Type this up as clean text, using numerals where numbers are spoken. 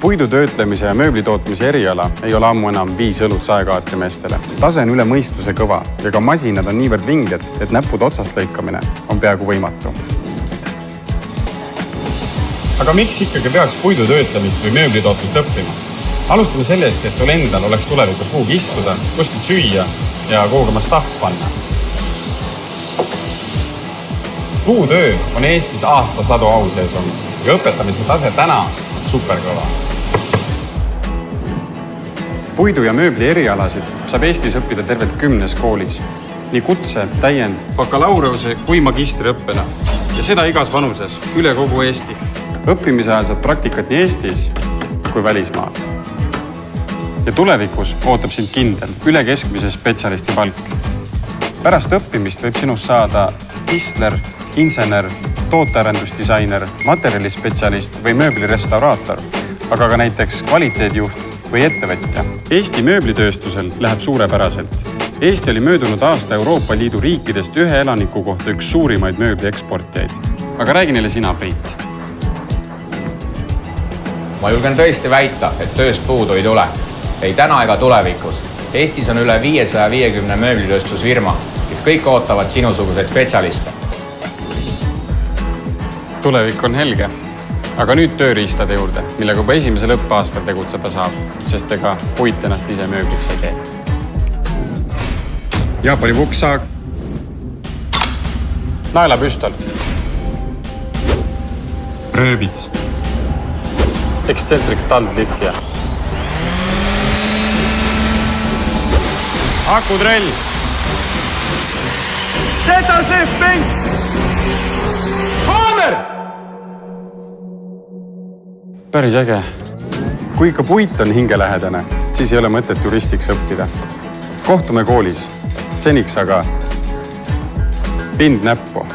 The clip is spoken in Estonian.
Puidu töötlemise ja mööbli tootmise eriala ei ole ammu enam 5 õlut saekaatrimeestele. Tase on üle mõistuse kõva ja ka masinad on niivõrd vinged, et näppude otsast lõikamine on peaaegu võimatu. Aga miks ikkagi peaks puidu töötlemist või mööbli tootmist õppima? Alustame sellest, et sul endal oleks tulevikus kuhugi istuda, kuskilt süüa ja kuhugi oma staff panna. Puutöö on Eestis aastasadu au sees olnud ja õpetamise tase täna on superkõva. Puidu ja mööbli erialasid saab Eestis õppida tervelt 10 koolis. Nii kutse, täiend, bakalaureuse kui magistriõppena. Ja seda igas vanuses, üle kogu Eesti. Õppimise ajal saab praktikat nii Eestis kui välismaal. Ja tulevikus ootab sind kindel üle keskmise spetsialisti palk. Pärast õppimist võib sinust saada kisler, insener, tootearendusdisainer, materjalispetsialist või mööblirestauraator, aga ka näiteks kvaliteedijuht või ettevõtja. Eesti mööblitööstusel läheb suurepäraselt. Eesti oli möödunud aasta Euroopa Liidu riikidest ühe elaniku kohta üks suurimaid mööbli eksportijaid. Aga räägi neile sina, Priit. Ma julgen tõesti väita, et tööst puudu ei tule. Ei täna ega tulevikus. Eestis on üle 550 mööblitööstusfirma, kes kõik ootavad sinusuguseid spetsialiste. Tulevik on helge, aga nüüd tööriistade juurde, millega juba esimesel õppeaastal tegutseda saab, sest ega puit ennast ise mööbliks ei tee. Jaapani vukksaag, naelapüstol, rööbits, ekstsentrik talvlihja, akutrell, Z-Step-Benz, haamer! Päris äge. Kui ikka puit on hingelähedane, siis ei ole mõtet juristiks õppida. Kohtume koolis. Seniks aga pind näppu.